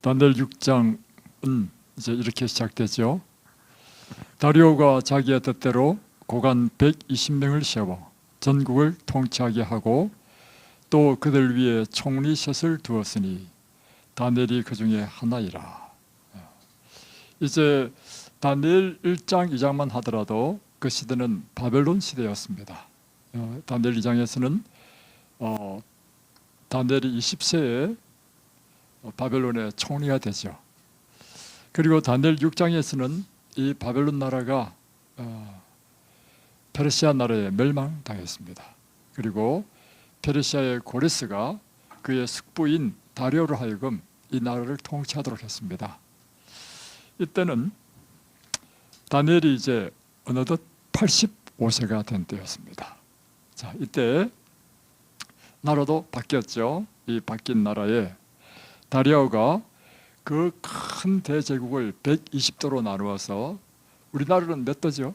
다니엘 6장은 이제 이렇게 시작되죠. 다리오가 자기의 뜻대로 고관 120명을 세워 전국을 통치하게 하고 또 그들 위에 총리셋을 두었으니 다니엘이 그 중에 하나이라. 이제 다니엘 1장 2장만 하더라도 그 시대는 바벨론 시대였습니다. 다니엘 2장에서는 다니엘이 20세에 바벨론의 총리가 되죠. 그리고 다니엘 6장에서는 이 바벨론 나라가 페르시아 나라에 멸망당했습니다. 그리고 페르시아의 고레스가 그의 숙부인 다리오로 하여금 이 나라를 통치하도록 했습니다. 이때는 다니엘이 이제 어느덧 85세가 된 때였습니다. 자, 이때 나라도 바뀌었죠. 이 바뀐 나라에 다리오가 그 큰 대제국을 120도로 나누어서 우리나라는 몇 도죠?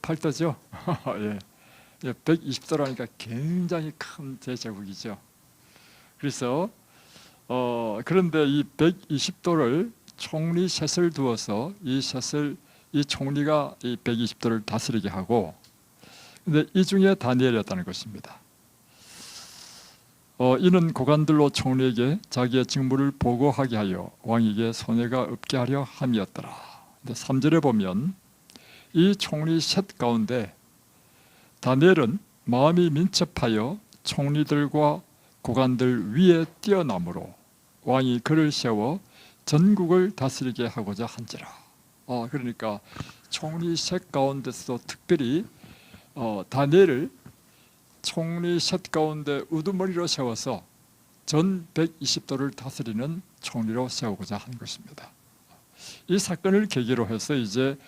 8도죠? 예. 120도라니까 굉장히 큰 대제국이죠. 그래서 그런데 이 120도를 총리 셋을 두어서 이 총리가 이 120도를 다스리게 하고, 근데 이 중에 다니엘이었다는 것입니다. 이는 고관들로 총리에게 자기의 직무를 보고하게 하여 왕에게 손해가 없게 하려 함이었더라. 3절에 보면 이 총리 셋 가운데 다니엘은 마음이 민첩하여 총리들과 고관들 위에 뛰어남으로 왕이 그를 세워 전국을 다스리게 하고자 한지라. 그러니까 총리 셋 가운데서 특별히 다니엘을 총리 셋 가운데 우두머리로 세워서 전 120도를 다스리는 총리로 세우고자 한 것입니다. 이 사건을 계기로 해서 이제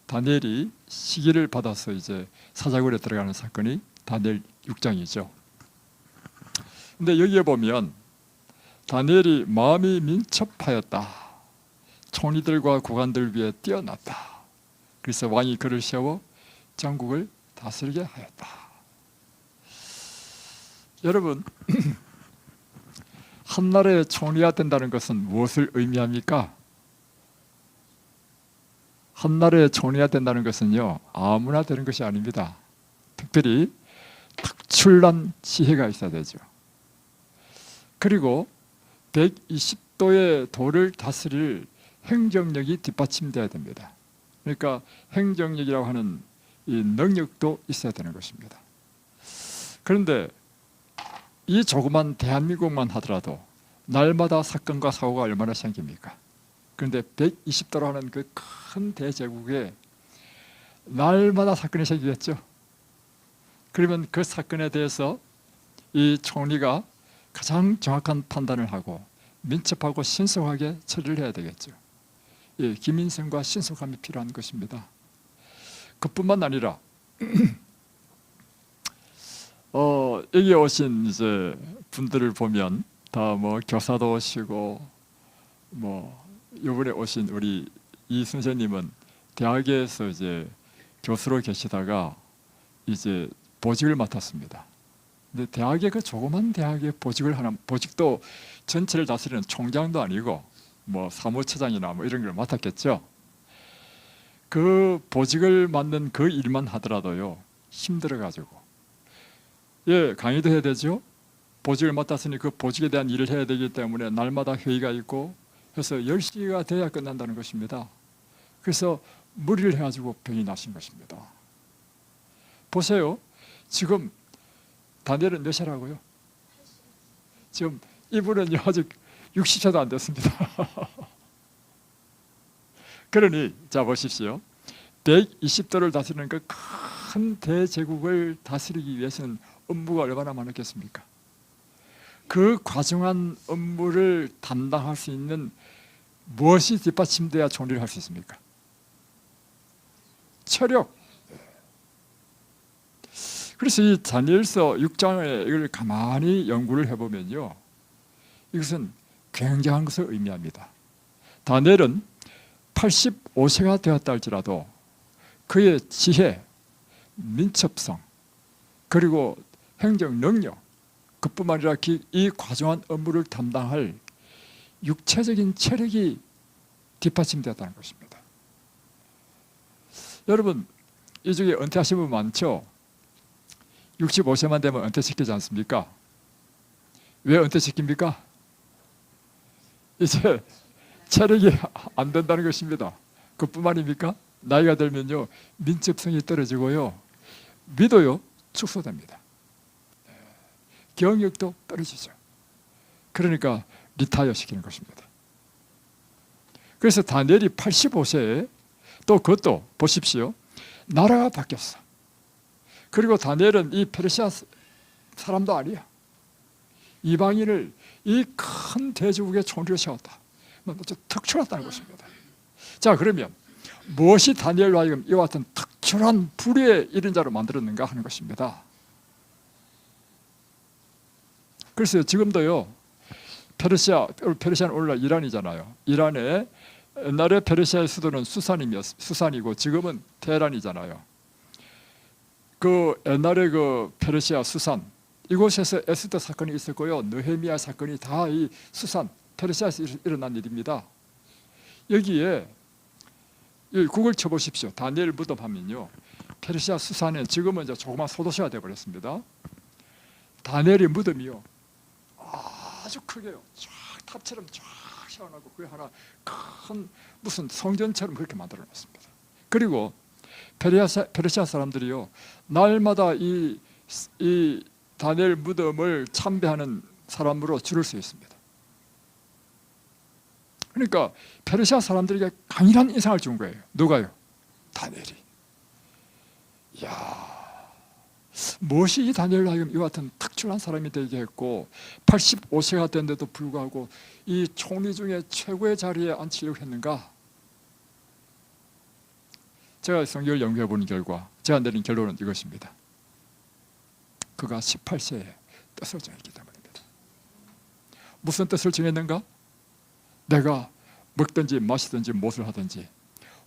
다니엘이 시기를 받아서 이제 사자굴에 들어가는 사건이 다니엘 6장이죠. 근데 여기에 보면 다니엘이 마음이 민첩하였다. 총리들과 고관들 위에 뛰어났다. 그래서 왕이 그를 세워 전국을 다스리게 하였다. 여러분, 한 나라의 총리가 된다는 것은 무엇을 의미합니까? 한 나라의 총리가 된다는 것은요, 아무나 되는 것이 아닙니다. 특별히 특출난 지혜가 있어야 되죠. 그리고 120도의 도를 다스릴 행정력이 뒷받침되어야 됩니다. 그러니까 행정력이라고 하는 이 능력도 있어야 되는 것입니다. 그런데 이 조그만 대한민국만 하더라도 날마다 사건과 사고가 얼마나 생깁니까? 그런데 120도로 하는 그 큰 대제국에 날마다 사건이 생기겠죠. 그러면 그 사건에 대해서 이 총리가 가장 정확한 판단을 하고 민첩하고 신속하게 처리를 해야 되겠죠. 기민성과 신속함이 필요한 것입니다. 그뿐만 아니라 여기 오신 이제 분들을 보면 다 뭐 교사도 오시고, 뭐 이번에 오신 우리 이 선생님은 대학에서 이제 교수로 계시다가 이제 보직을 맡았습니다. 근데 대학의 그 조그만 대학의 보직도 전체를 다스리는 총장도 아니고 뭐 사무처장이나 뭐 이런 걸 맡았겠죠. 그 보직을 맡는 그 일만 하더라도요 힘들어가지고, 강의도 해야 되죠. 보직을 맡았으니 그 보직에 대한 일을 해야 되기 때문에 날마다 회의가 있고 해서 10시가 돼야 끝난다는 것입니다. 그래서 무리를 해가지고 병이 나신 것입니다. 보세요. 지금 다니엘은 몇 살이라고요? 지금 이분은 아직 60세도 안 됐습니다. 그러니 자 보십시오. 120도를 다스리는 그 큰 대제국을 다스리기 위해서는 업무가 얼마나 많았겠습니까? 그 과중한 업무를 담당할 수 있는 무엇이 뒷받침돼야 총리를 할 수 있습니까? 체력. 그래서 이 다니엘서 6장에 이걸 가만히 연구를 해보면요, 이것은 굉장한 것을 의미합니다. 다니엘은 85세가 되었다 할지라도 그의 지혜, 민첩성, 그리고 행정 능력, 그뿐만 아니라 이 과중한 업무를 담당할 육체적인 체력이 뒷받침되었다는 것입니다. 여러분, 이 중에 은퇴하신 분 많죠? 65세만 되면 은퇴시키지 않습니까? 왜 은퇴시킵니까? 이제 체력이 안 된다는 것입니다. 그뿐만입니까? 나이가 들면요, 민첩성이 떨어지고요, 미도요 축소됩니다. 경력도 떨어지죠. 그러니까 리타이어 시키는 것입니다. 그래서 다니엘이 85세에 또 그것도 보십시오. 나라가 바뀌었어. 그리고 다니엘은 이 페르시아 사람도 아니야. 이방인을 이 큰 대제국의 총리로 세웠다. 특출났다는 것입니다. 자, 그러면 무엇이 다니엘로 하여금 이와 같은 특출한 불의에 이른 자로 만들었는가 하는 것입니다. 그래서 지금도요, 페르시아는 오늘날 이란이잖아요. 이란에 옛날에 페르시아의 수도는 수산이고 지금은 테헤란이잖아요. 그 옛날에 그 페르시아 수산, 이곳에서 에스더 사건이 있었고요, 느헤미야 사건이 다 이 수산 페르시아에서 일어난 일입니다. 여기에 구글 쳐보십시오. 다니엘 무덤 하면요, 페르시아 수산에 지금은 이제 조그만 소도시가 되어버렸습니다. 다니엘의 무덤이요, 아주 크게요, 쫙 탑처럼 쫙 세워놓고 그게 하나 큰 무슨 성전처럼 그렇게 만들어놨습니다. 그리고 페르시아 사람들이요, 날마다 이 다니엘 무덤을 참배하는 사람으로 줄을 서 있습니다. 그러니까 페르시아 사람들에게 강인한 인상을 준 거예요. 누가요? 다니엘이. 이야, 무엇이 이 다니엘로 하여금 이와 같은 특출난 사람이 되게 했고 85세가 된데도 불구하고 이 총리 중에 최고의 자리에 앉히려고 했는가? 제가 성경을 연구해 보는 결과 제가 내린 결론은 이것입니다. 그가 18세에 뜻을 정했기 때문입니다. 무슨 뜻을 정했는가? 내가 먹든지 마시든지 무엇을 하든지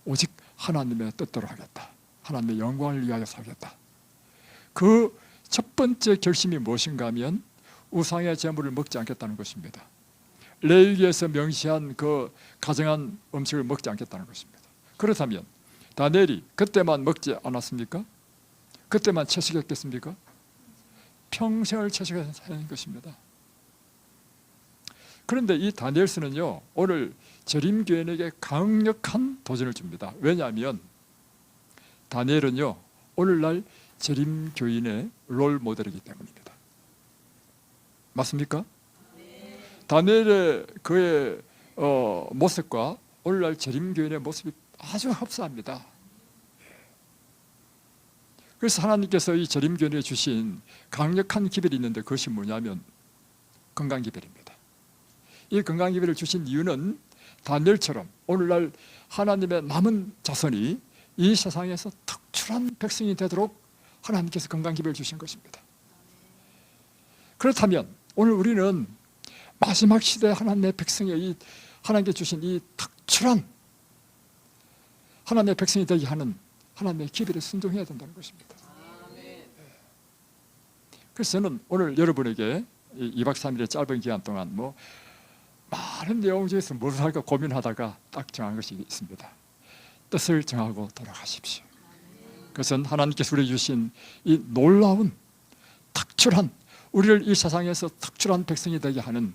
오직 하나님의 뜻대로 하겠다. 하나님의 영광을 위하여 살겠다. 그 첫 번째 결심이 무엇인가 하면 우상의 제물을 먹지 않겠다는 것입니다. 레위기에서 명시한 그 가정한 음식을 먹지 않겠다는 것입니다. 그렇다면 다니엘이 그때만 먹지 않았습니까? 그때만 채식했겠습니까? 평생을 채식하는 것입니다. 그런데 이 다니엘서는요, 오늘 재림교인에게 강력한 도전을 줍니다. 왜냐하면 다니엘은요, 오늘날 재림교인의 롤 모델이기 때문입니다. 맞습니까? 다니엘의 그의 모습과 오늘날 재림교인의 모습이 아주 흡사합니다. 그래서 하나님께서 이 재림교인에 주신 강력한 기별이 있는데 그것이 뭐냐면 건강기별입니다. 이 건강기별을 주신 이유는 다니엘처럼 오늘날 하나님의 남은 자손이 이 세상에서 특출한 백성이 되도록 하나님께서 건강기별을 주신 것입니다. 그렇다면 오늘 우리는 마지막 시대 하나님의 백성의 이 하나님께 주신 이 특출한 하나님의 백성이 되게 하는 하나님의 기별에 순종해야 된다는 것입니다. 그래서 저는 오늘 여러분에게 2박 3일의 짧은 기간 동안 많은 내용 중에서 무엇을 할까 고민하다가 딱 정한 것이 있습니다. 뜻을 정하고 돌아가십시오. 그것은 하나님께서 우리에게 주신 이 놀라운 특출한 우리를 이 세상에서 특출한 백성이 되게 하는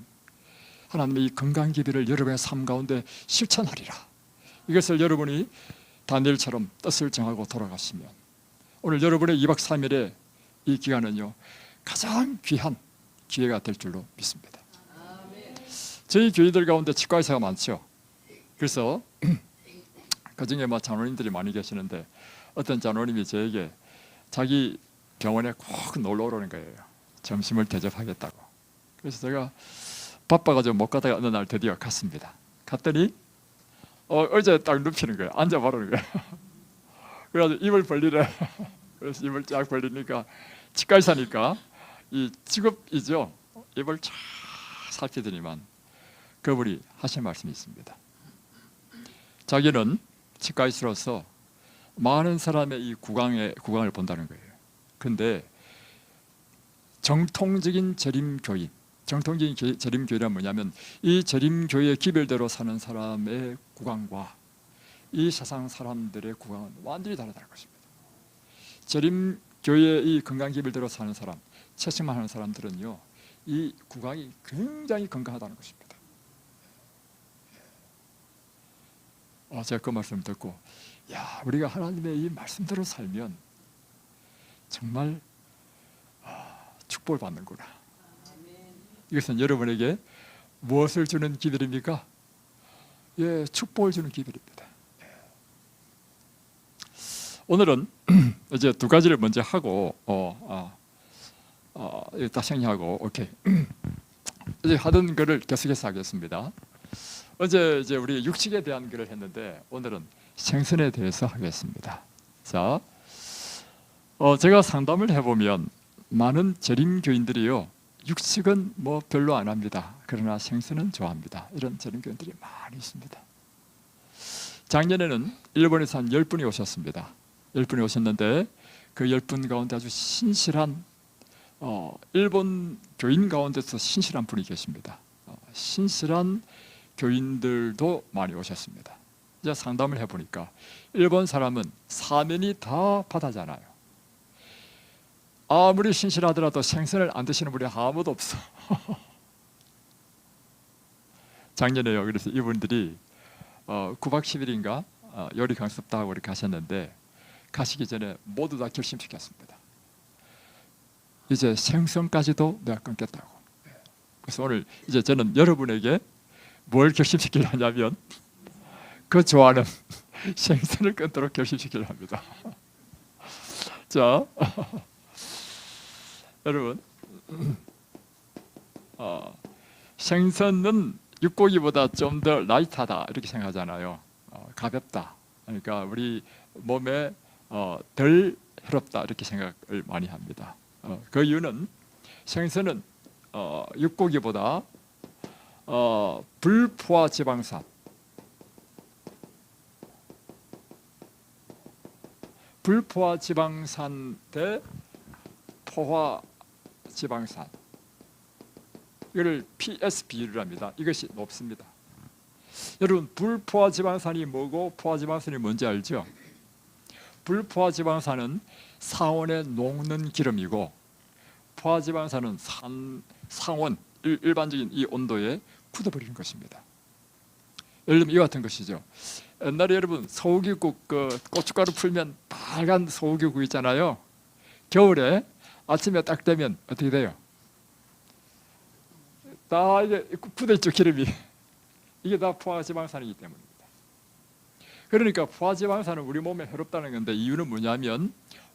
하나님의 이 건강기별을 여러분의 삶 가운데 실천하리라. 이것을 여러분이 다니엘처럼 뜻을 정하고 돌아가시면 오늘 여러분의 2박 3일의 이 기간은요, 가장 귀한 기회가 될 줄로 믿습니다. 저희 교인들 가운데 치과 의사가 많죠. 그래서 그중에 장로님들이 많이 계시는데 어떤 장로님이 저에게 자기 병원에 꼭 놀러 오라는 거예요. 점심을 대접하겠다고. 그래서 제가 바빠가지고 못 가다가 어느 날 드디어 갔습니다. 갔더니 어제 딱 눕히는 거예요. 앉아보라는 거예요. 그래가지고 입을 벌리래. 그래서 입을 쫙 벌리니까 치과 의사니까 이 직업이죠. 입을 쫙 살피더니만 그분이 하신 말씀이 있습니다. 자기는 치과의사로서 많은 사람의 이 구강을 본다는 거예요. 근데 정통적인 재림교인, 정통적인 재림교회란 뭐냐면 이 재림교회의 기별대로 사는 사람의 구강과 이 세상 사람들의 구강은 완전히 다르다는 것입니다. 재림교회의 이 건강 기별대로 사는 사람, 채식만 하는 사람들은요, 이 구강이 굉장히 건강하다는 것입니다. 제가 그 말씀 듣고, 야, 우리가 하나님의 이 말씀대로 살면 정말 축복을 받는구나. 이것은 여러분에게 무엇을 주는 기별입니까? 예, 축복을 주는 기별입니다. 오늘은 이제 두 가지를 먼저 하고, 딱 정리하고, 오케이. 이제 하던 거를 계속해서 하겠습니다. 어제 이제 우리 육식에 대한 글을 했는데 오늘은 생선에 대해서 하겠습니다. 자, 제가 상담을 해보면 많은 재림교인들이요, 육식은 뭐 별로 안 합니다. 그러나 생선은 좋아합니다. 이런 재림교인들이 많이 있습니다. 작년에는 일본에서 한 10분이 오셨습니다. 10분이 오셨는데 그 10분 가운데 아주 신실한 일본 교인 가운데서 신실한 분이 계십니다. 신실한 교인들도 많이 오셨습니다. 이제 상담을 해보니까 일본 사람은 사면이 다 바다잖아요. 아무리 신실하더라도 생선을 안 드시는 분이 아무도 없어. 작년에요. 그래서 이분들이 9박 10일인가 요리 강습도 하고 이렇게 가셨는데 가시기 전에 모두 다 결심시켰습니다. 이제 생선까지도 내가 끊겠다고. 그래서 오늘 이제 저는 여러분에게 뭘 결심시키려 하냐면 그 좋아하는 생선을 끊도록 결심시키려 합니다. 자, 여러분, 생선은 육고기보다 좀 더 라이트하다 이렇게 생각하잖아요. 가볍다. 그러니까 우리 몸에 덜 해롭다 이렇게 생각을 많이 합니다. 그 이유는 생선은 육고기보다 불포화 지방산, 불포화 지방산 대 포화 지방산, 이걸 PS 비율을 합니다. 이것이 높습니다. 여러분, 불포화 지방산이 뭐고 포화 지방산이 뭔지 알죠? 불포화 지방산은 상온에 녹는 기름이고 포화 지방산은 상온, 일반적인 이 온도에 굳어버리는 것입니다. 예를 들면 이와 같은 것이죠. 옛날에 여러분 소고기국 고춧가루 풀면 빨간 소고기국 있잖아요. 겨울에 아침에 딱 되면 어떻게 돼요? 다 이게 굳어있죠, 기름이. 이게 다 포화지방산이기 때문입니다. 그러니까 포화지방산은 우리 몸에 해롭다는 건데 이유는 뭐냐면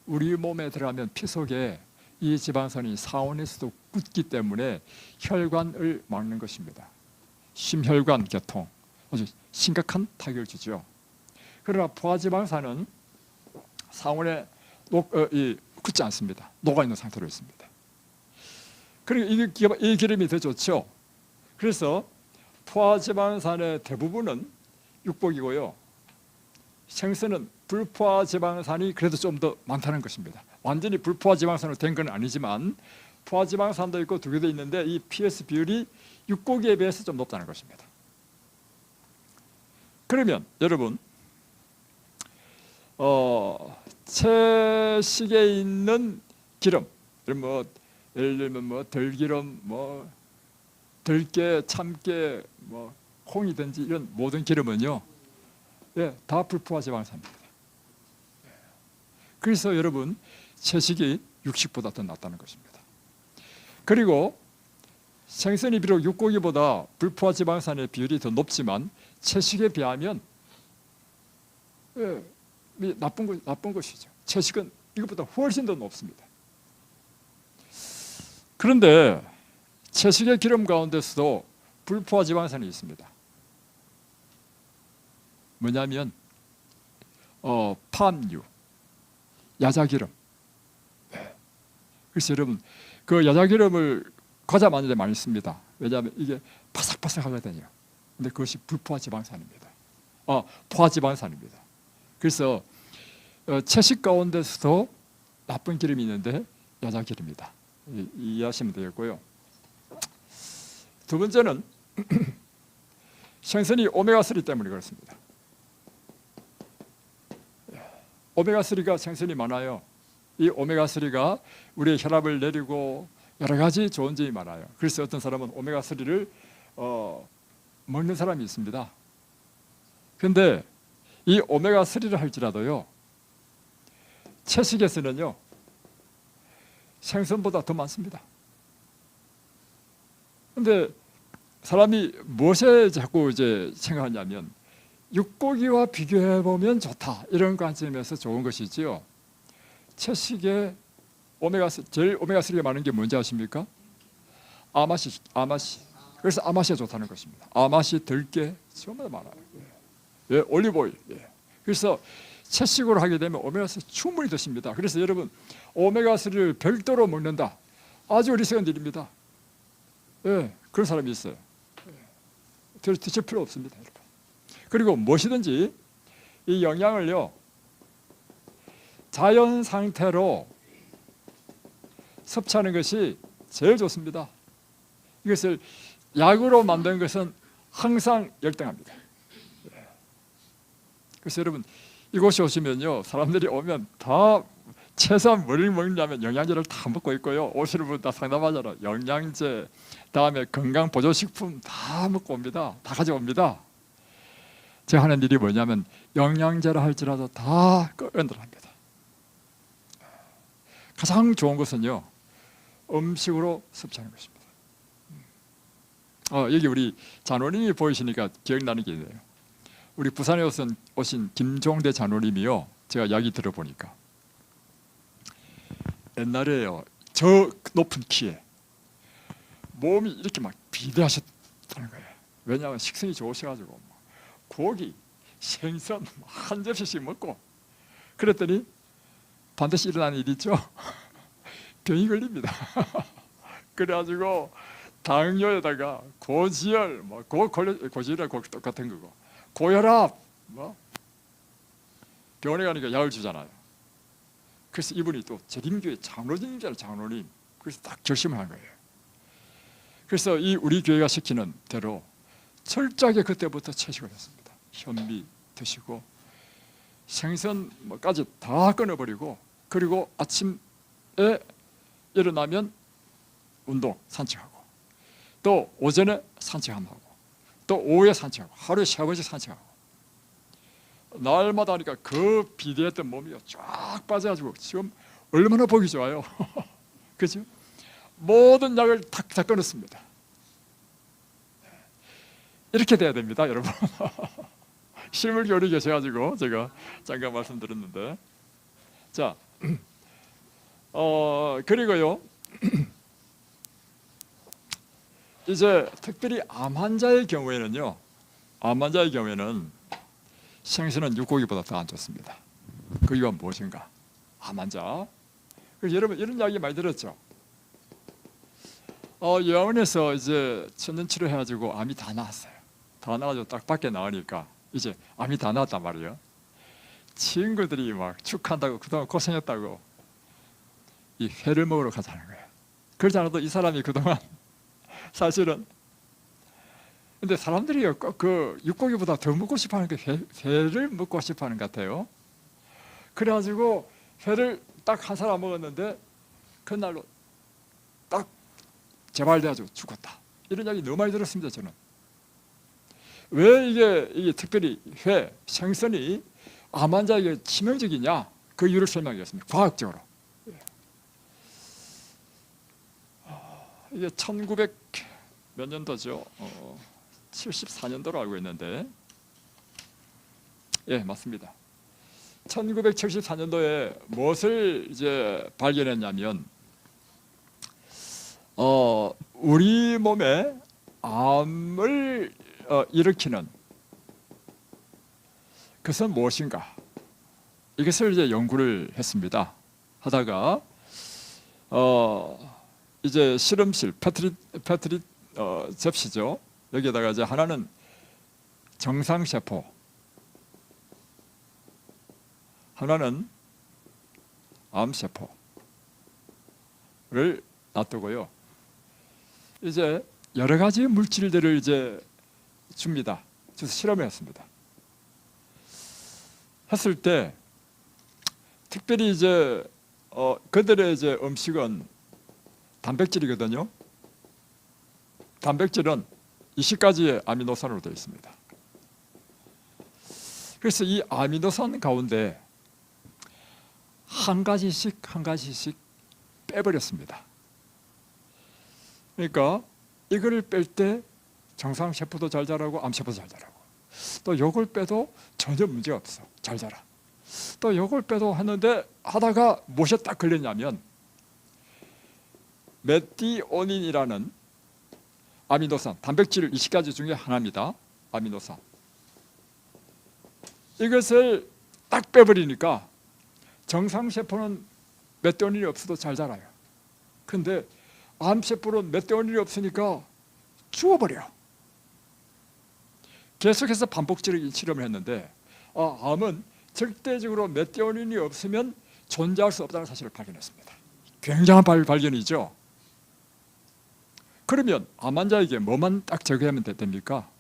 우리 몸에 들어가면 피 속에 이 지방산이 상온에서도 굳기 때문에 혈관을 막는 것입니다. 심혈관 계통, 아주 심각한 타격을 주죠. 그러나 포화지방산은 상온에 굳지 않습니다. 녹아있는 상태로 있습니다. 그러니까 이 기름이 더 좋죠. 그래서 포화지방산의 대부분은 육복이고요, 생선은 불포화지방산이 그래도 좀 더 많다는 것입니다. 완전히 불포화지방산으로 된 건 아니지만 포화지방산도 있고 두 개 더 있는데 이 PS 비율이 육고기에 비해서 좀 높다는 것입니다. 그러면 여러분, 채식에 있는 기름, 예를 들면 들기름, 들깨, 참깨, 콩이든지 이런 모든 기름은요, 예, 다 불포화 지방산입니다. 그래서 여러분, 채식이 육식보다 더 낫다는 것입니다. 그리고 생선이 비록 육고기보다 불포화 지방산의 비율이 더 높지만 채식에 비하면 나쁜 것이죠. 채식은 이것보다 훨씬 더 높습니다. 그런데 채식의 기름 가운데서도 불포화 지방산이 있습니다. 뭐냐면 팜유, 야자기름. 그래서 여러분, 그 야자기름을 과자 만들 때 많이 씁니다. 왜냐하면 이게 바삭바삭하거든요. 근데 그것이 불포화 지방산입니다. 포화 지방산입니다. 그래서 채식 가운데서도 나쁜 기름이 있는데 야자기름이다. 이해하시면 되겠고요. 두 번째는 생선이 오메가3 때문에 그렇습니다. 오메가3가 생선이 많아요. 이 오메가3가 우리의 혈압을 내리고 여러 가지 좋은 점이 많아요. 그래서 어떤 사람은 오메가3를 먹는 사람이 있습니다. 그런데 이 오메가3를 할지라도요, 채식에서는요 생선보다 더 많습니다. 그런데 사람이 무엇에 자꾸 이제 생각하냐면 육고기와 비교해 보면 좋다 이런 관점에서 좋은 것이지요. 채식에 제일 오메가3가 많은 게 뭔지 아십니까? 아마시. 그래서 아마시가 좋다는 것입니다. 아마시, 들깨 정말 많아요. 예, 올리브오일. 예. 그래서 채식으로 하게 되면 오메가3 충분히 드십니다. 그래서 여러분 오메가3를 별도로 먹는다, 아주 어리석은 일입니다. 예, 그런 사람이 있어요. 드실 필요 없습니다, 여러분. 그리고 무엇이든지 이 영양을요 자연 상태로 섭취하는 것이 제일 좋습니다. 이것을 약으로 만든 것은 항상 열등합니다. 그래서 여러분 이곳에 오시면요 사람들이 오면 다 최소한 뭘 먹냐면 영양제를 다 먹고 있고요, 오시는 분 다 상담하잖아요. 영양제, 다음에 건강보조식품 다 먹고 옵니다. 다 가져옵니다. 제가 하는 일이 뭐냐면 영양제라 할지라도 다 건드립니다. 가장 좋은 것은요 음식으로 섭취하는 것입니다. 여기 우리 장로님이 보이시니까 기억나는 게 있네요. 우리 부산에 오신 김종대 장로님이요, 제가 이야기 들어보니까 옛날에요 저 높은 키에 몸이 이렇게 막 비대하셨다는 거예요. 왜냐하면 식성이 좋으셔가지고 고기, 생선 한 접시씩 먹고, 그랬더니 반드시 일어나는 일이 있죠. 병이 걸립니다. 그래가지고 당뇨에다가 고지혈, 고지혈 똑같은 거고, 고혈압, 병원에 가니까 약을 주잖아요. 그래서 이분이 또 재림교회 장로님이잖아요, 장로님. 그래서 딱 결심을 한 거예요. 그래서 이 우리 교회가 시키는 대로 철저하게 그때부터 채식을 했습니다. 현미 드시고 생선까지 다 끊어버리고, 그리고 아침에 일어나면 운동, 산책하고, 또 오전에 산책 한번 하고, 또 오후에 산책하고, 하루에 3번씩 산책하고, 날마다 하니까 그 비대했던 몸이 쫙 빠져가지고 지금 얼마나 보기 좋아요. 그죠? 모든 약을 다 끊었습니다. 이렇게 돼야 됩니다, 여러분. 실물 교리 계셔가지고 제가 잠깐 말씀드렸는데, 자, 그리고요 이제 특별히 암 환자의 경우에는요, 암 환자의 경우에는 생선은 육고기보다 더 안 좋습니다. 그 이유가 무엇인가? 암 환자. 그래서 여러분 이런 이야기 많이 들었죠. 요양원에서 이제 천연치료 해가지고 암이 다 나왔어요. 다 나가지고 딱 밖에 나오니까 이제 암이 다 나왔단 말이에요. 친구들이 막 축하한다고, 그동안 고생했다고 이 회를 먹으러 가자는 거예요. 그렇지 않아도 이 사람이 그동안 사실은, 근데 사람들이 그 육고기보다 더 먹고 싶어하는 게 회를 먹고 싶어하는 것 같아요. 그래가지고 회를 딱 한 사람 먹었는데 그날로 딱 재발돼가지고 죽었다, 이런 이야기 너무 많이 들었습니다. 저는 왜 이게 특별히 생선이 암 환자에게 치명적이냐, 그 이유를 설명하겠습니다. 과학적으로. 이게 1900 몇 년도죠? 74년도로 알고 있는데, 예, 맞습니다. 1974년도에 무엇을 이제 발견했냐면, 우리 몸에 암을 일으키는 그것은 무엇인가? 이것을 이제 연구를 했습니다. 하다가 이제 실험실 패트리 접시죠. 여기에다가 이제 하나는 정상세포, 하나는 암세포를 놔두고요. 이제 여러 가지 물질들을 이제 줍니다. 그래서 실험을 했습니다. 했을 때 특별히 이제 그들의 이제 음식은 단백질이거든요. 단백질은 20가지의 아미노산으로 되어 있습니다. 그래서 이 아미노산 가운데 한 가지씩 빼버렸습니다. 그러니까 이거를 뺄 때 정상세포도 잘 자라고 암세포도 잘 자라고, 또 요걸 빼도 전혀 문제가 없어, 잘 자라. 또 요걸 빼도 하는데 하다가 무엇에 딱 걸렸냐면 메티오닌이라는 아미노산, 단백질 20가지 중에 하나입니다. 아미노산. 이것을 딱 빼버리니까 정상세포는 메티오닌이 없어도 잘 자라요. 근데 암세포는 메티오닌이 없으니까 죽어버려요. 계속해서 반복적인 실험을 했는데 암은 절대적으로 메티오닌이 없으면 존재할 수 없다는 사실을 발견했습니다. 굉장한 발견이죠. 그러면 암 환자에게 뭐만 딱 제거하면 됩니까?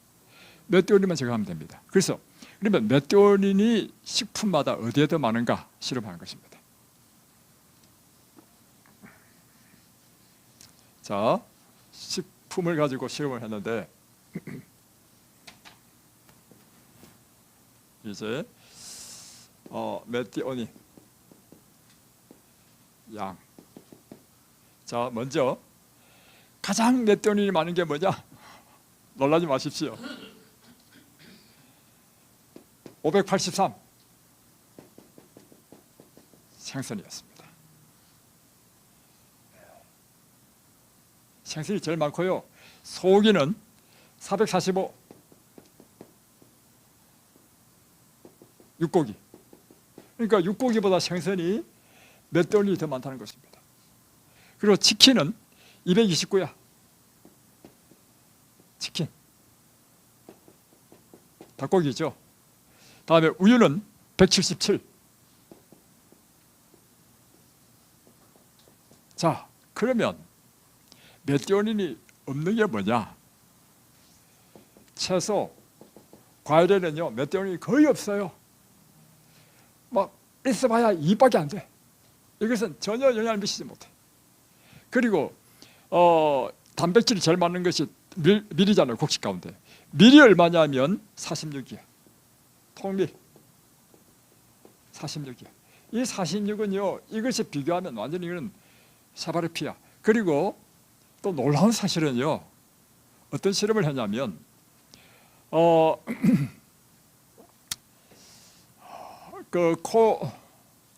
메티오닌만 제거하면 됩니다. 그러면 메티오닌이 식품마다 어디에 더 많은가 실험하는 것입니다. 자, 식품을 가지고 실험을 했는데 이제 메티오닌 양. 자, 먼저 가장 메티오닌이 많은 게 뭐냐? 놀라지 마십시오. 583 생선이었습니다. 생선이 제일 많고요. 소고기는 445, 육고기. 그러니까 육고기보다 생선이 메티오닌이 더 많다는 것입니다. 그리고 치킨은 229야. 치킨. 닭고기죠. 다음에 우유는 177. 자, 그러면 메티오닌이 없는 게 뭐냐? 채소, 과일에는요 메티오닌이 거의 없어요. 막 있어봐야 2밖에 안 돼. 이것은 전혀 영향을 미치지 못해. 그리고 단백질이 제일 많은 것이 밀이잖아요. 곡식 가운데 밀이 얼마냐면 46이에요. 통밀 46이에요. 이 46은요 이것이 비교하면 완전히 이건 사발의 피야. 그리고 또 놀라운 사실은요, 어떤 실험을 했냐면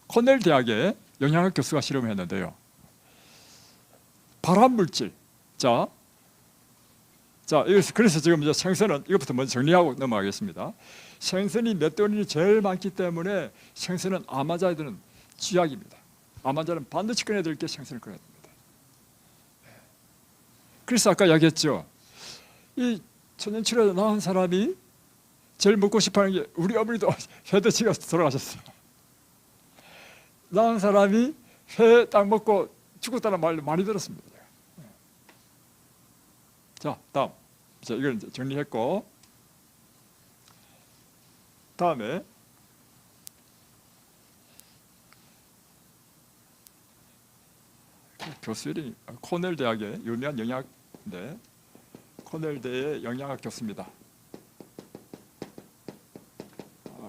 코넬 대학의 영양학 교수가 실험을 했는데요. 발암물질. 자, 그래서 지금 이제 생선은 이것부터 먼저 정리하고 넘어가겠습니다. 생선이 메티오닌이 제일 많기 때문에 생선은 암 환자들은 쥐약입니다. 암 환자는 반드시 꺼내야 될 게 생선을 꺼내야 됩니다. 그래서 아까 이야기했죠. 이 천연치료에 낳은 사람이 제일 먹고 싶어하는 게, 우리 어머니도 회도치가 돌아가셨어요. 낳은 사람이 회 딱 먹고 죽었다는 말을 많이 들었습니다. 자, 다음. 이걸 이제 정리했고, 다음에 교수 이름이 코넬 대학의 유명한 영양학인데, 코넬대의 영양학 교수입니다.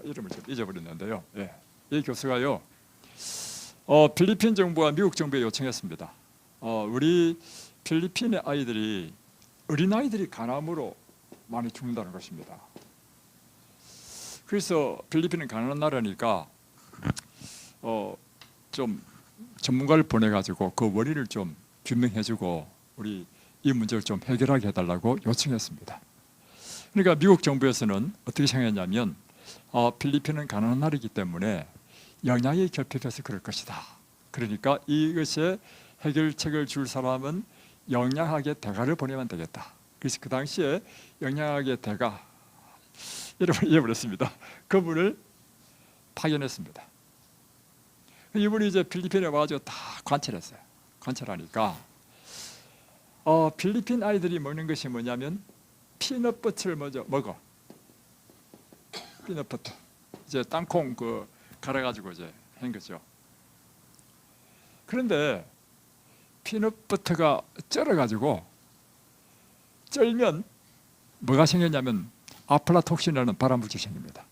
이름을 좀 잊어버렸는데요. 예. 이 교수가요, 필리핀 정부와 미국 정부에 요청했습니다. 우리 필리핀의 아이들이, 어린아이들이 간암으로 많이 죽는다는 것입니다. 그래서 필리핀은 가난한 나라니까 좀 전문가를 보내가지고 그 원인을 좀 규명해주고 우리 이 문제를 좀 해결하게 해달라고 요청했습니다. 그러니까 미국 정부에서는 어떻게 생각했냐면 필리핀은 가난한 나라이기 때문에 영양이 결핍해서 그럴 것이다. 그러니까 이것에 해결책을 줄 사람은 영양학의 대가를 보내면 되겠다. 그래서 그 당시에 영양학의 대가, 이름을 잊어버렸습니다. 그분을 파견했습니다. 이분이 이제 필리핀에 와가지고 다 관찰했어요. 관찰하니까 필리핀 아이들이 먹는 것이 뭐냐면 피넛버터를 먼저 먹어. 피넛버터. 이제 땅콩 갈아가지고 이제 한 거죠. 그런데 피넛버터가 쩔어가지고 쩔면 뭐가 생겼냐면 아플라톡신이라는 발암물질이 생깁니다.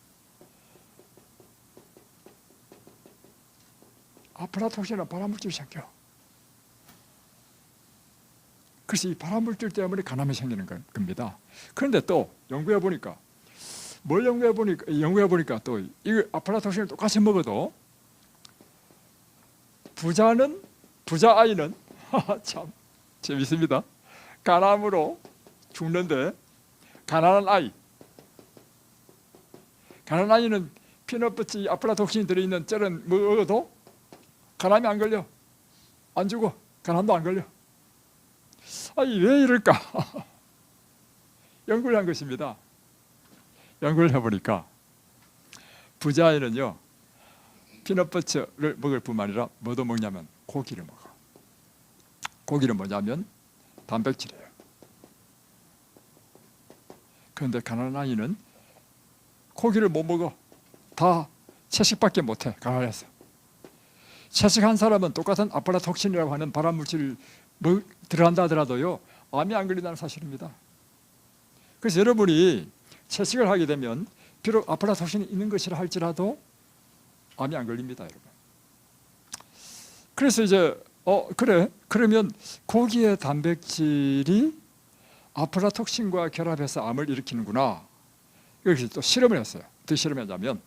아플라톡신이라는 발암물질이 생겨. 그래서 이 발암물질 때문에 간암이 생기는 겁니다. 그런데 또 연구해 보니까 또 이 아플라톡신을 똑같이 먹어도 부자 아이는 참 재밌습니다. 간암으로 죽는데 가난한 아이는 피넛버터 아플라톡신이 들어있는 쩔은 먹어도 간암이 안 걸려. 안 죽어. 간암도 안 걸려. 아니 왜 이럴까? 연구를 한 것입니다. 연구를 해보니까 부자아이는요 피넛버터를 먹을 뿐만 아니라 뭐도 먹냐면 고기를 먹어. 고기는 뭐냐면 단백질이에요. 그런데 가난한 아이는 고기를 못 먹어. 다 채식밖에 못해. 가난해서. 채식한 사람은 똑같은 아플라톡신이라고 하는 발암물질 들어간다 하더라도요 암이 안 걸린다는 사실입니다. 그래서 여러분이 채식을 하게 되면 비록 아플라톡신이 있는 것이라 할지라도 암이 안 걸립니다, 여러분. 그래서 이제 그래 그러면 고기의 단백질이 아플라톡신과 결합해서 암을 일으키는구나. 여기서 또 실험을 했어요. 어떻게 실험했냐면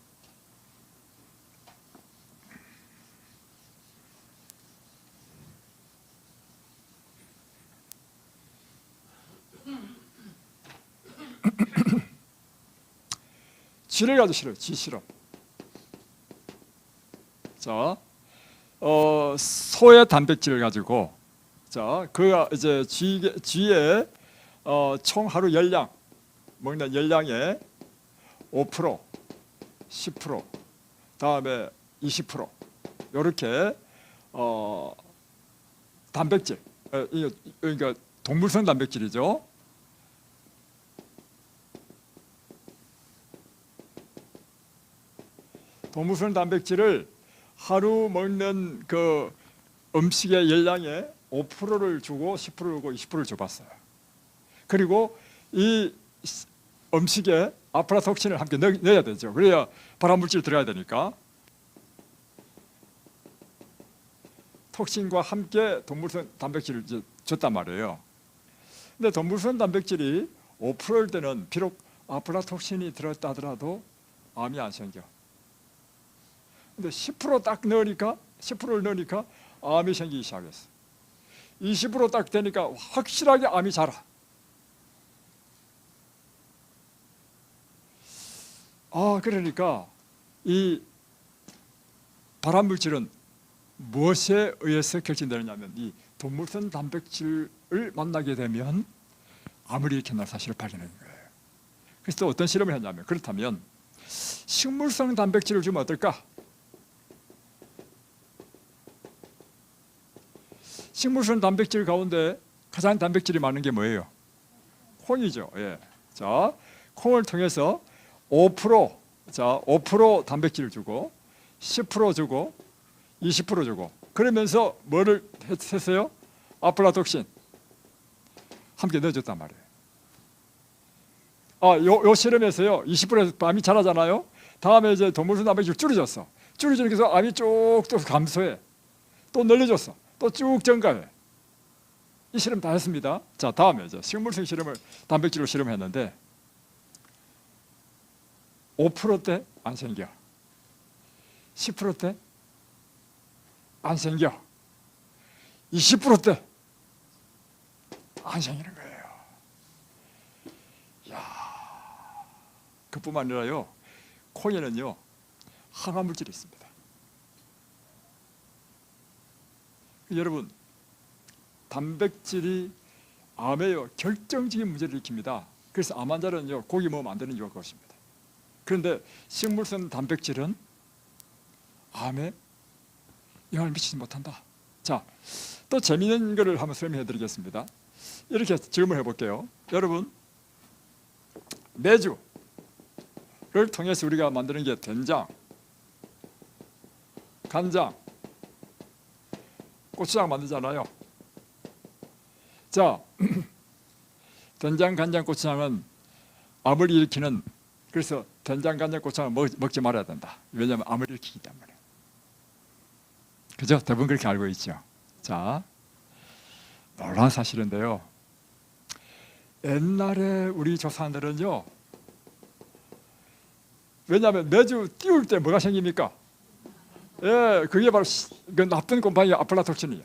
쥐를 가지고 쥐 실험. 자, 소의 단백질을 가지고 그가 이제 쥐의 총 하루 열량 먹는 열량의 5%, 10%, 다음에 20% 이렇게 단백질, 그러니까 동물성 단백질이죠. 동물성 단백질을 하루 먹는 그 음식의 열량의 5%를 주고 10%를 주고 20%를 줘봤어요. 그리고 이 음식에 아플라톡신을 함께 넣어야 되죠. 그래야 발암물질이 들어가야 되니까. 톡신과 함께 동물성 단백질을 이제 줬단 말이에요. 근데 동물성 단백질이 5%일 때는 비록 아플라톡신이 들었다 하더라도 암이 안 생겨. 근데 10%딱 넣으니까 10%를 넣으니까 암이 생기기 시작했어. 20%딱 되니까 확실하게 암이 자라. 그러니까 이 발암물질은 무엇에 의해서 결정되느냐면 이 동물성 단백질을 만나게 되면 암을 일으킨다는 사실을 발견한 거예요. 그래서 또 어떤 실험을 했냐면 그렇다면 식물성 단백질을 주면 어떨까? 식물성 단백질 가운데 가장 단백질이 많은 게 뭐예요? 콩이죠. 예. 자, 콩을 통해서 5% 단백질을 주고 10% 주고 20% 주고 그러면서 뭐를 했어요? 아플라톡신 함께 넣어줬단 말이에요. 요 실험에서요 20%에서 암이 자라잖아요. 다음에 이제 동물성 단백질 줄여줬어. 줄여주니까 암이 쭉쭉 감소해. 또 늘려줬어. 또 쭉 증가해. 이 실험 다 했습니다. 자, 다음에 이제 식물성 실험을 단백질로 실험했는데 5%대 안 생겨. 10%대 안 생겨. 20%대 안 생기는 거예요. 야, 그뿐만 아니라요. 콩에는요 항암물질이 있습니다. 여러분, 단백질이 암에요 결정적인 문제를 일으킵니다. 그래서 암 환자는요 고기 먹으면 안 되는 이유가 그것입니다. 그런데 식물성 단백질은 암에 영향을 미치지 못한다. 자, 또 재미있는 거를 한번 설명해 드리겠습니다. 이렇게 질문해 볼게요. 여러분, 메주를 통해서 우리가 만드는 게 된장, 간장, 고추장 만들잖아요. 자, 된장, 간장, 고추장은 암을 일으키는, 그래서 된장, 간장, 고추장을 먹지 말아야 된다. 왜냐하면 암을 일으키기 때문에. 그죠? 대부분 그렇게 알고 있죠. 자, 놀라운 사실인데요. 옛날에 우리 조상들은요, 왜냐하면 매주 띄울 때 뭐가 생깁니까? 예, 그게 바로 그 나쁜 곰팡이 아플라톡신이에요.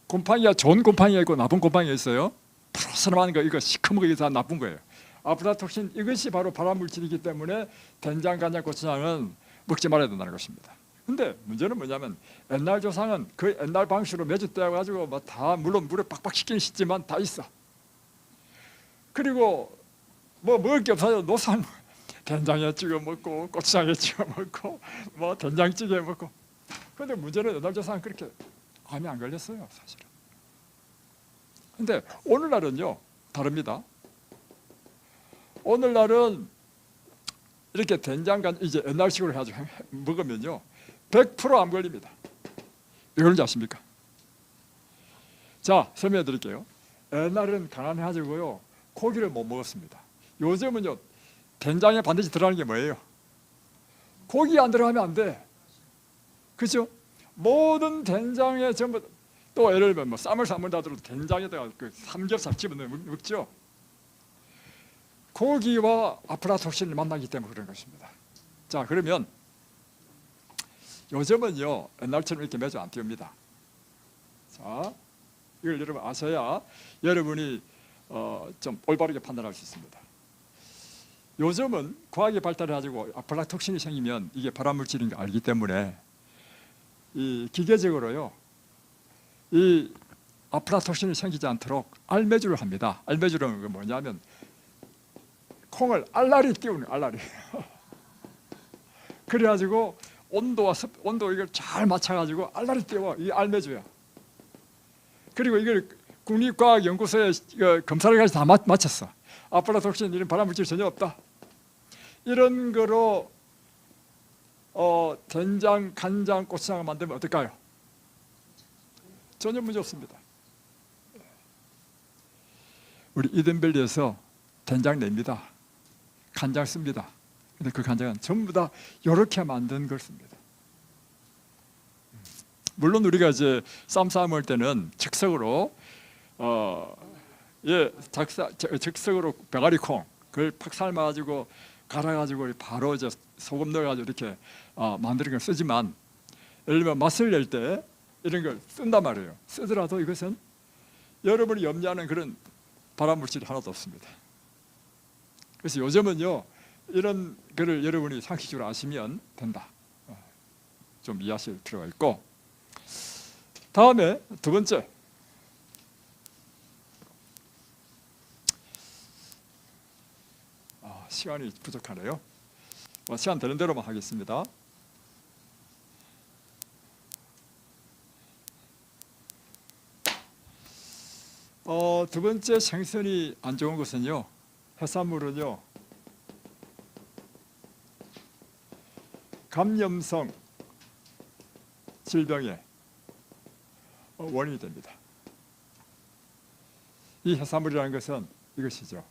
곰팡이가 좋은 곰팡이가 있고 나쁜 곰팡이가 있어요. 푸르스름한 거, 이거 시커먼 거, 이게 다 나쁜 거예요. 아플라톡신, 이것이 바로 발암물질이기 때문에 된장, 간장, 고추장은 먹지 말아야 된다는 것입니다. 근데 문제는 뭐냐면 옛날 조상은 그 옛날 방식으로 매주 떼어가지고 뭐 다 물론 물에 빡빡 식기는 쉽지만 다 있어. 그리고 뭐 먹을 게 없어요. 노상 된장에 찍어 먹고 고추장에 찍어 먹고 뭐 된장찌개 먹고. 근데 문제는 옛날 조상은 그렇게 암이 안 걸렸어요, 사실은. 근데 오늘날은요 다릅니다. 오늘날은 이렇게 된장간 이제 옛날식으로 해가지고 먹으면요 100% 암 걸립니다. 왜 그런지 아십니까? 자, 설명해 드릴게요. 옛날은 가난해가지고요 고기를 못 먹었습니다. 요즘은요 된장에 반드시 들어가는 게 뭐예요? 고기 안 들어가면 안 돼. 그죠? 모든 된장에 전부, 또 예를 들면 뭐 쌈을 삶는다 하더라도 된장에다가 그 삼겹살 집어넣어 먹죠. 고기와 아플라톡신을 만나기 때문에 그런 것입니다. 자, 그러면 요즘은요 옛날처럼 이렇게 매주 안 띄웁니다. 자, 이걸 여러분 아셔야 여러분이 좀 올바르게 판단할 수 있습니다. 요즘은 과학이 발달해가지고 아플라톡신이 생기면 이게 발암물질인 걸 알기 때문에 이 기계적으로요 이 아플라톡신이 생기지 않도록 알매주를 합니다. 알매주는 뭐냐면 콩을 알알이 띄우는 알알이. 그래가지고 온도와 온도 이걸 잘 맞춰가지고 알알이 띄워. 이 알매주야. 그리고 이걸 국립과학연구소에 검사를 가지고 다 맞췄어. 아플라톡신 이런 발암물질 전혀 없다. 이런 거로 된장, 간장, 고추장을 만들면 어떨까요? 전혀 문제 없습니다. 우리 이든밸리에서 된장 냅니다. 간장 씁니다. 근데 그 간장은 전부 다 이렇게 만든 걸 씁니다. 물론 우리가 이제 쌈 싸먹을 때는 즉석으로 즉석으로 병아리콩 그걸 팍 삶아가지고 갈아가지고 바로 이제 소금 넣어가지고 이렇게 만드는 걸 쓰지만 예를 들면 맛을 낼 때 이런 걸 쓴단 말이에요. 쓰더라도 이것은 여러분이 염려하는 그런 발암물질이 하나도 없습니다. 그래서 요즘은요 이런 거를 여러분이 상식적으로 아시면 된다. 좀 이해하실 필요가 있고, 다음에 두 번째, 시간이 부족하네요. 시간 되는 대로만 하겠습니다. 두 번째 생선이 안 좋은 것은요, 해산물은요 감염성 질병의 원인이 됩니다. 이 해산물이라는 것은 이것이죠.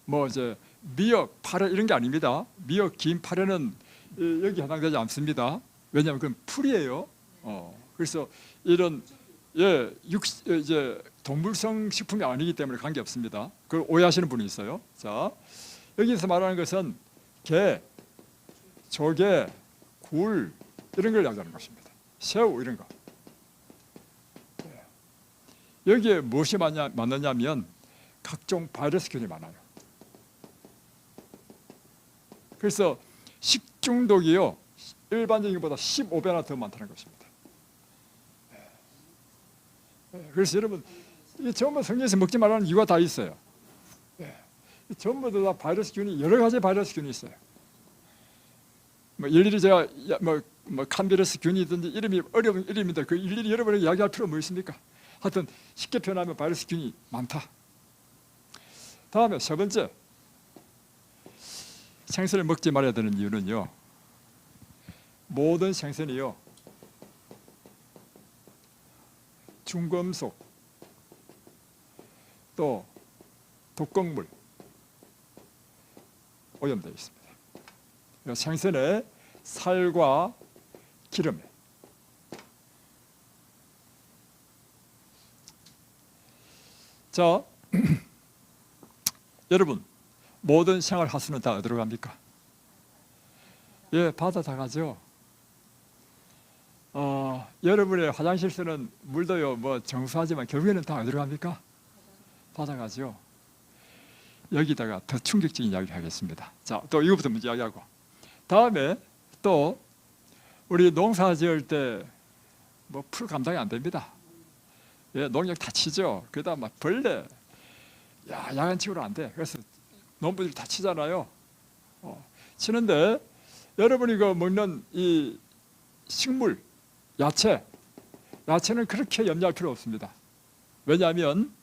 뭐 이제 미역, 파래 이런 게 아닙니다. 미역, 김, 파래는 여기 해당되지 않습니다. 왜냐하면 그건 풀이에요. 그래서 이런 이제 동물성 식품이 아니기 때문에 관계 없습니다. 그걸 오해하시는 분이 있어요. 자, 여기서 말하는 것은 게, 조개, 굴 이런 걸 이야기하는 것입니다. 새우 이런 거. 여기에 무엇이 많느냐면 각종 바이러스균이 많아요. 그래서 식중독이요 일반적인 것보다 15배나 더 많다는 것입니다. 그래서 여러분 이 전부 성경에서 먹지 말라는 이유가 다 있어요. 전부 다 바이러스균이 여러 가지 바이러스균이 있어요. 뭐 일일이 제가 뭐 칸비러스 균이든지 이름이 어려운 이름인데 그 일일이 여러분에게 이야기할 필요 뭐 있습니까? 하여튼 쉽게 표현하면 바이러스균이 많다. 다음에 세 번째, 생선을 먹지 말아야 되는 이유는요, 모든 생선이요 중금속 또 독극물 오염되어 있습니다. 생선의 살과 기름에. 자, 여러분, 모든 생활 하수는 다 어디로 갑니까? 예, 바다 다 가죠. 여러분의 화장실 쓰는 물도요, 뭐 정수하지만 결국에는 다 어디로 갑니까? 바다 가죠. 여기다가 더 충격적인 이야기를 하겠습니다. 자, 또 이거부터 먼저 이야기하고, 다음에 또 우리 농사 지을 때 뭐 풀 감당이 안 됩니다. 예, 농약 다 치죠. 그러다 막 벌레, 야간치우로 안 돼. 그래서 농부들이 다 치잖아요. 치는데 여러분이 그 먹는 이 식물, 야채는 그렇게 염려할 필요 없습니다. 왜냐하면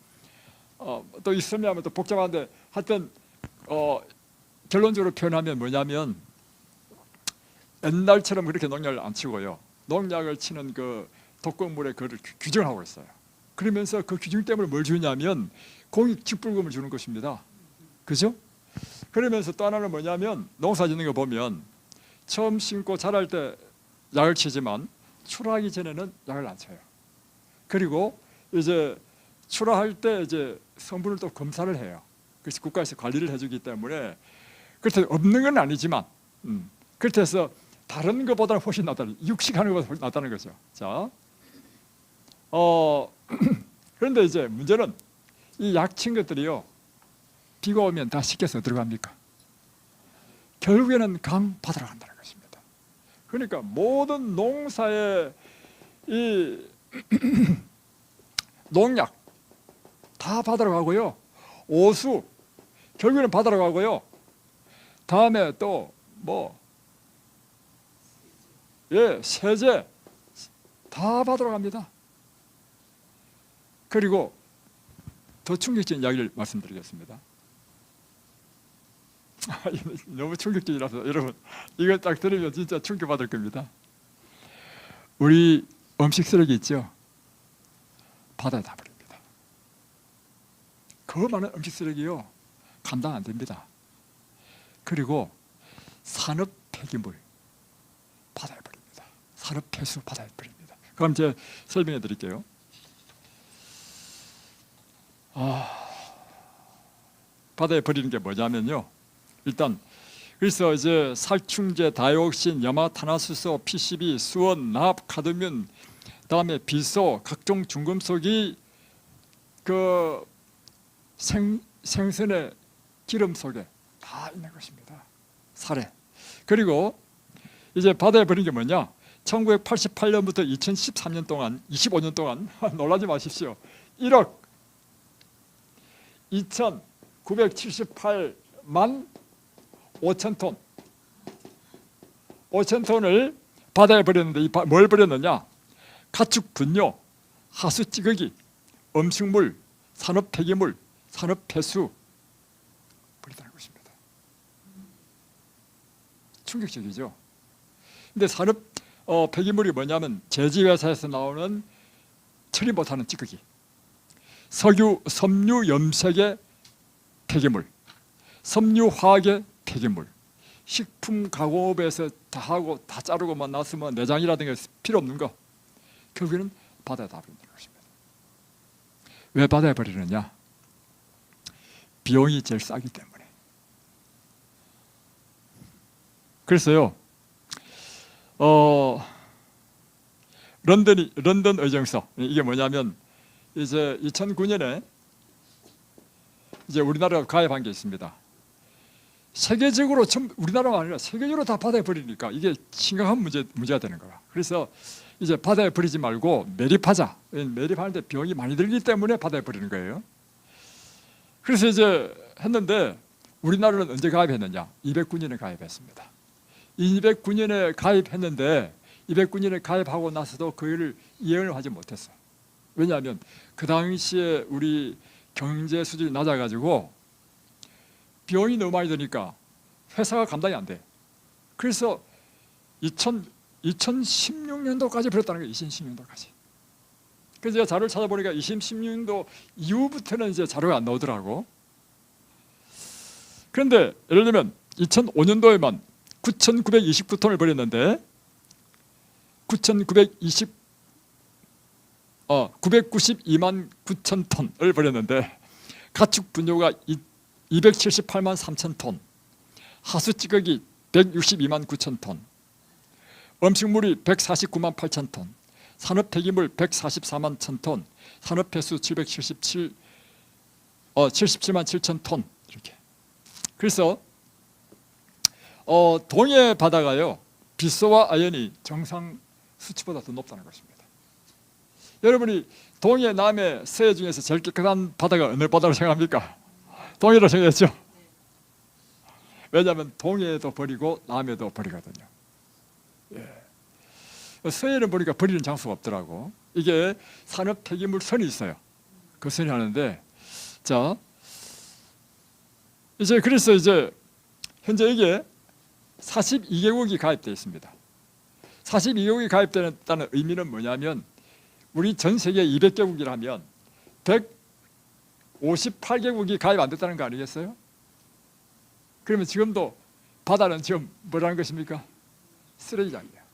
또 이 설명하면 또 복잡한데, 하여튼 결론적으로 표현하면 뭐냐면, 옛날처럼 그렇게 농약을 안 치고요, 농약을 치는 그 독극물의 그를 규정하고 있어요. 그러면서 그 규정 때문에 뭘 주냐면 공익 직불금을 주는 것입니다. 그죠? 그러면서 또 하나는 뭐냐면, 농사 짓는 거 보면 처음 심고 자랄 때 약을 치지만 출하하기 전에는 약을 안 쳐요. 그리고 이제 출하할 때 이제 성분을 또 검사를 해요. 그래서 국가에서 관리를 해주기 때문에, 그렇다고 없는 건 아니지만, 그렇게 해서 다른 것보다는 훨씬 낫다, 육식하는 것보다 훨씬 낫다는 거죠. 자, 그런데 이제 문제는 이 약친 것들이요, 비가 오면 다 씻겨서 들어갑니까? 결국에는 강 바다로 간다는 것입니다. 그러니까 모든 농사의 이 농약 다 바다로 가고요, 오수 결국에는 바다로 가고요, 다음에 또 세제 다 바다로 갑니다. 그리고 더 충격적인 이야기를 말씀드리겠습니다. 너무 충격적이라서 여러분, 이걸 딱 들으면 진짜 충격받을 겁니다. 우리 음식 쓰레기 있죠? 바다에 다 버립니다. 그 많은 음식 쓰레기요, 감당 안 됩니다. 그리고 산업 폐기물 바다에 버립니다. 산업 폐수 바다에 버립니다. 그럼 이제 설명해 드릴게요. 바다에 버리는 게 뭐냐면요, 일단 그래서 이제 살충제, 다이옥신, 염화탄화수소, PCB, 수원, 납, 카드뮴, 다음에 비소, 각종 중금속이 그 생선의 기름 속에 다 있는 것입니다. 살에. 그리고 이제 바다에 버린 게 뭐냐? 1988년부터 2013년 동안, 25년 동안 놀라지 마십시오. 1억 2,978만 5천 톤, 5천 톤을 바다에 버렸는데, 뭘 버렸느냐? 가축 분뇨, 하수 찌꺼기, 음식물, 산업 폐기물, 산업 폐수 버리다는 것입니다. 충격적이죠. 근데 산업 폐기물이 뭐냐면, 제지회사에서 나오는 처리 못하는 찌꺼기, 섬유 염색의 폐기물, 섬유 화학의 폐기물, 식품 가공업에서 다 하고 다 자르고만 났으면 내장이라든가 필요 없는 거, 결국에는 바다에 다 버리는 것입니다. 왜 바다에 버리느냐? 비용이 제일 싸기 때문에. 그래서요, 런던 의정서, 이게 뭐냐면, 이제 2009년에 이제 우리나라가 가입한 게 있습니다. 세계적으로, 우리나라가 아니라 세계적으로 다 바다에 버리니까 이게 심각한 문제가 되는 거야. 그래서 이제 바다에 버리지 말고 매립하자. 매립하는데 비용이 많이 들기 때문에 바다에 버리는 거예요. 그래서 이제 했는데, 우리나라는 언제 가입했느냐? 209년에 가입했습니다. 209년에 가입했는데 209년에 가입하고 나서도 그 일을 이행을 하지 못했어. 왜냐하면 그 당시에 우리 경제 수준이 낮아가지고 비용이 너무 많이 드니까 회사가 감당이 안 돼. 그래서 2016년도까지 벌었다는 거예요. 2016년도까지. 그래서 제가 자료를 찾아보니까 2016년도 이후부터는 이제 자료가 안 나오더라고. 그런데 예를 들면 2005년도에만 9,929톤을 벌였는데 992만 9천 톤을 벌였는데 가축 분뇨가 278만 3천 톤, 하수 찌꺼기 162만 9천 톤, 음식물이 149만 8천 톤, 산업 폐기물 144만 1천 톤, 산업 폐수 77만 7천 톤 이렇게. 그래서 동해 바다가요 비소와 아연이 정상 수치보다 더 높다는 것입니다. 여러분이 동해, 남해, 서해 중에서 제일 깨끗한 바다가 어느 바다로 생각합니까? 동해로 생각했죠. 왜냐하면 동해도 버리고 남해도 버리거든요. 예. 서해는 보니까 버리는 장소가 없더라고. 이게 산업 폐기물 선이 있어요. 그 선이 하는데, 자, 그래서 현재 이게 42개국이 가입되어 있습니다. 42개국이 가입되었다는 의미는 뭐냐면 우리 전 세계 200개국이라면 158개국이 가입 안 됐다는 거 아니겠어요? 그러면 지금도 바다는 지금 뭐라는 것입니까? 쓰레기장이에요.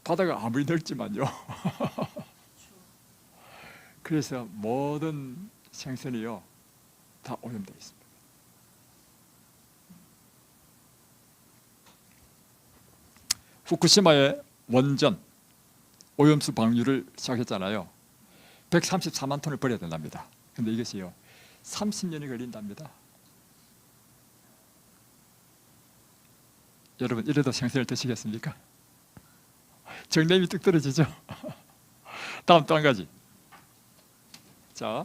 바다가 아무리 넓지만요. 그래서 모든 생선이요 다 오염되어 있습니다. 후쿠시마의 원전 오염수 방류를 시작했잖아요. 134만 톤을 버려야 된답니다. 그런데 이것이요 30년이 걸린답니다. 여러분 이래도 생선을 드시겠습니까? 정냄이 뚝 떨어지죠. 다음 또 한 가지. 자,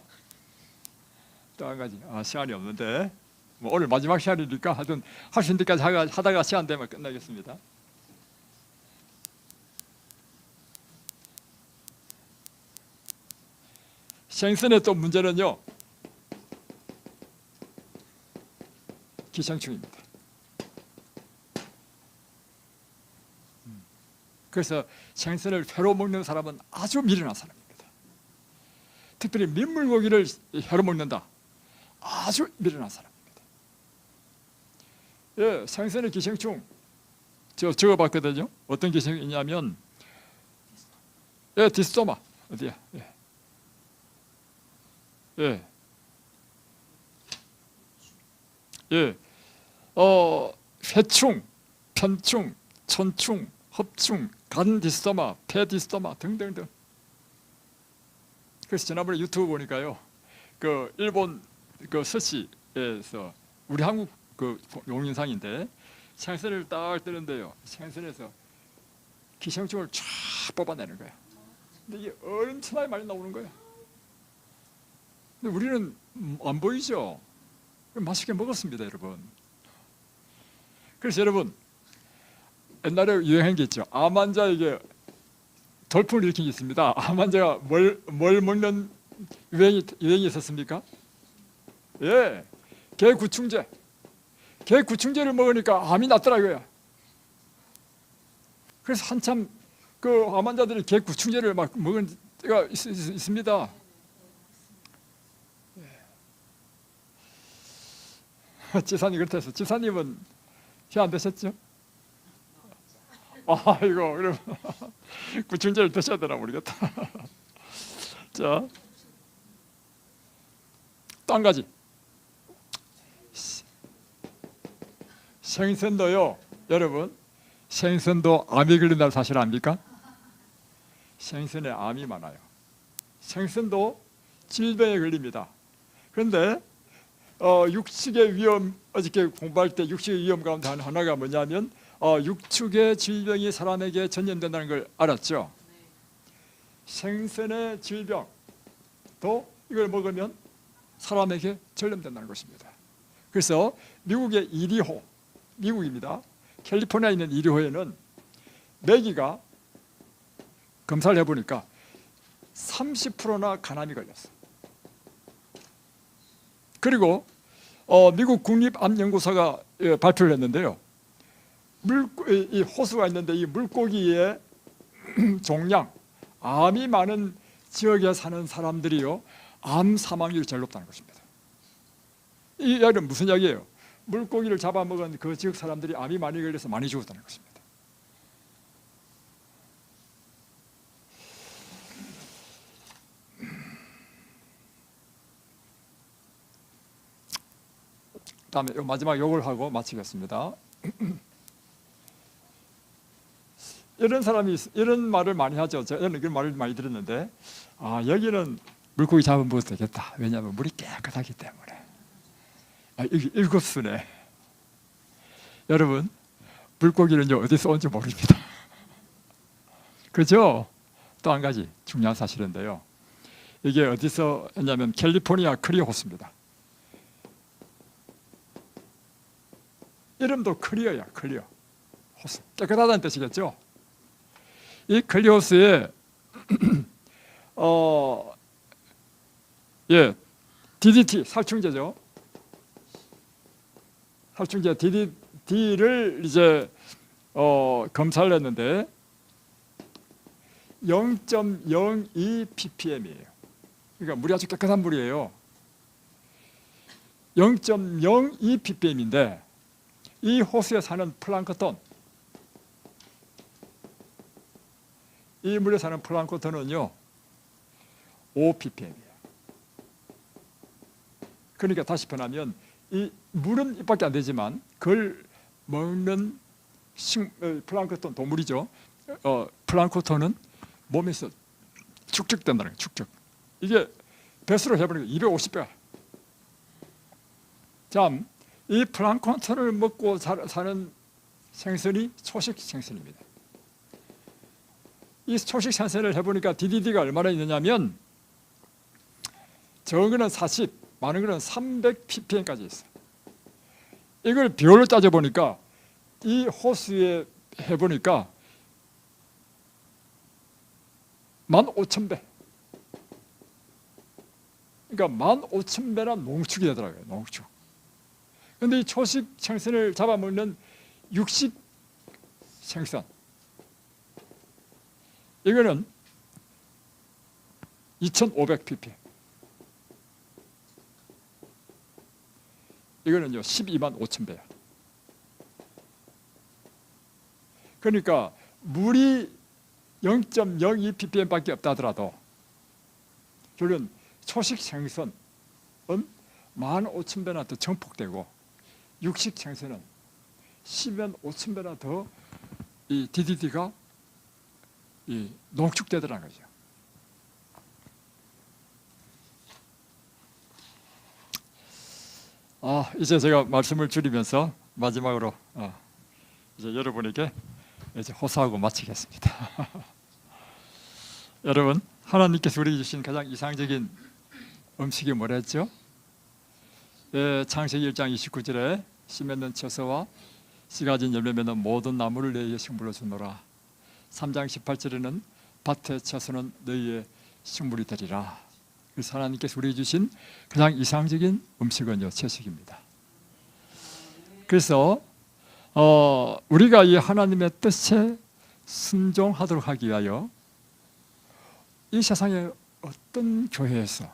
또 한 가지. 시간이 없는데 뭐 오늘 마지막 시간이니까 하여튼 할 수 있는 데까지 하다가 시간 되면 끝나겠습니다. 생선의 또 문제는요 기생충입니다. 그래서 생선을 회로 먹는 사람은 아주 미련한 사람입니다. 특별히 민물고기를 회로 먹는다. 아주 미련한 사람입니다. 예, 생선의 기생충 적어봤거든요. 어떤 기생충이냐면 디스토마 어디야? 회충, 편충, 천충, 흡충, 간 디스토마, 폐 디스토마 등등등. 그래서 지난번에 유튜브 보니까요, 그 일본 그 스시에서 우리 한국 그 용인상인데 생선을 딱 뜨는데요, 생선에서 기생충을 쫙 뽑아내는 거야. 근데 이게 엄청나게 많이 나오는 거야. 근데 우리는 안 보이죠. 맛있게 먹었습니다, 여러분. 그래서 여러분 옛날에 유행한 게 있죠. 암 환자에게 돌풍을 일으킨 게 있습니다. 암 환자가 뭘 먹는 유행이 있었습니까? 예, 개구충제. 개구충제를 먹으니까 암이 낫더라고요. 그래서 한참 그 암 환자들이 개구충제를 막 먹은 때가 있습니다. 지사님 그렇다 해서 지사님은 피 안 드셨죠? 이거 그럼 구충제를 드셔야 되나 모르겠다. 자, 또 한 가지. 생선도요, 여러분, 생선도 암이 걸린다는 사실 압니까? 생선에 암이 많아요. 생선도 질병에 걸립니다. 그런데 육축의 위험, 어저께 공부할 때 육축의 위험 가운데 하나가 뭐냐면 육축의 질병이 사람에게 전염된다는 걸 알았죠. 생선의 질병도 이걸 먹으면 사람에게 전염된다는 것입니다. 그래서 미국의 미국입니다. 캘리포니아에 있는 이리호에는 메기가 검사를 해보니까 30%나 간암이 걸렸어. 그리고 미국 국립암연구소가 발표를 했는데요. 이 호수가 있는데 이 물고기의 종량, 암이 많은 지역에 사는 사람들이요, 암 사망률이 제일 높다는 것입니다. 이 이야기는 무슨 이야기예요? 물고기를 잡아먹은 그 지역 사람들이 암이 많이 걸려서 많이 죽었다는 것입니다. 다음에 마지막 요걸 하고 마치겠습니다. 이런 말을 많이 하죠. 저는 그런 말을 많이 들었는데, 여기는 물고기 잡아먹어도 되겠다. 왜냐하면 물이 깨끗하기 때문에. 이게 일곱수네. 여러분, 물고기는 어디서 온지 모릅니다. 그죠? 또 한 가지 중요한 사실인데요. 이게 어디서 했냐면 캘리포니아 클리어 호수입니다. 이름도 클리어야, 클리어 호수. 깨끗하다는 뜻이겠죠? 이 클리어 호수에 DDT 살충제죠. 살충제 DDT를 이제 검사를 했는데 0.02 ppm이에요. 그러니까 물이 아주 깨끗한 물이에요. 0.02 ppm인데 이 호수에 사는 플랑크톤, 이 물에 사는 플랑크톤은요 5 ppm이에요. 그러니까 다시 표현하면 이 물은 입밖에 안 되지만 그걸 먹는 플랑크톤, 동물이죠. 플랑크톤은 몸에서 축적된다는 거예요. 축적. 이게 배수로 해보니까 250배. 참, 이 플랑크톤을 먹고 사는 생선이 초식 생선입니다. 이 초식 생선을 해보니까 DDT가 얼마나 있느냐면 적은 거는 40, 많은 거는 300 ppm까지 있어요. 이걸 비율로 따져보니까 이 호수에 해보니까 15,000배. 그러니까 15,000배나 농축이 되더라고요. 농축. 그런데 이 초식 생선을 잡아먹는 육식 생선, 이거는 2,500 ppm. 이거는요 12만 5천 배야. 그러니까 물이 0.02 ppm밖에 없다 하더라도 결국은 초식 생선은 15,000배나 더 정폭되고 육식 생선은 10만 5천 배나 더 이 DDT가 농축되더라는 거죠. 이제 제가 말씀을 줄이면서 마지막으로 이제 여러분에게 이제 호소하고 마치겠습니다. 여러분, 하나님께서 우리에게 주신 가장 이상적인 음식이 뭐랬죠? 창세기 1장 29절에 씨 맺는 채소와 씨 가진 열매 맺는 모든 나무를 너희에게 식물로 주노라. 3장 18절에는 밭의 채소는 너희의 식물이 되리라. 그래서 하나님께서 우리에게 주신 가장 이상적인 음식은요, 채식입니다. 그래서 우리가 이 하나님의 뜻에 순종하도록 하기 위하여 이 세상의 어떤 교회에서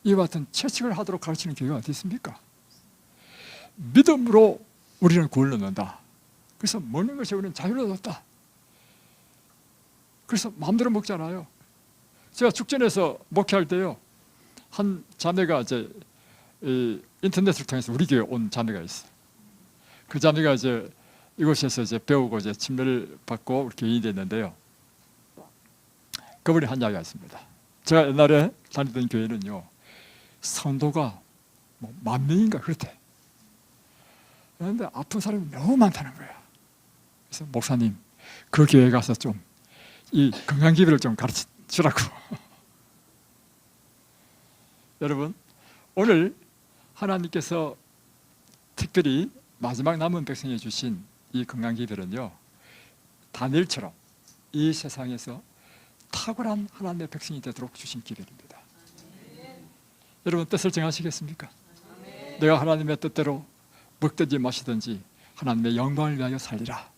이와 같은 채식을 하도록 가르치는 교회가 어디 있습니까? 믿음으로 우리는 구원을 얻는다. 그래서 먹는 것이 우리는 자유를 얻었다. 그래서 마음대로 먹잖아요. 제가 축전에서 목회할 때요, 한 자매가 이제 인터넷을 통해서 우리 교회 온 자매가 있어. 그 자매가 이제 이곳에서 이제 배우고 이제 침례를 받고 이렇게 인이 됐는데요. 그분이 한 이야기가 있습니다. 제가 옛날에 다니던 교회는요, 성도가 뭐 10,000명인가 그렇대. 그런데 아픈 사람이 너무 많다는 거야. 그래서 목사님, 그 교회 가서 좀 이 건강 기별을 좀 가르쳐 주라고. 여러분, 오늘 하나님께서 특별히 마지막 남은 백성에 주신 이 건강 기별은요, 다니엘처럼 이 세상에서 탁월한 하나님의 백성이 되도록 주신 기별입니다. 여러분 뜻을 정하시겠습니까? 내가 하나님의 뜻대로 먹든지 마시든지 하나님의 영광을 위하여 살리라.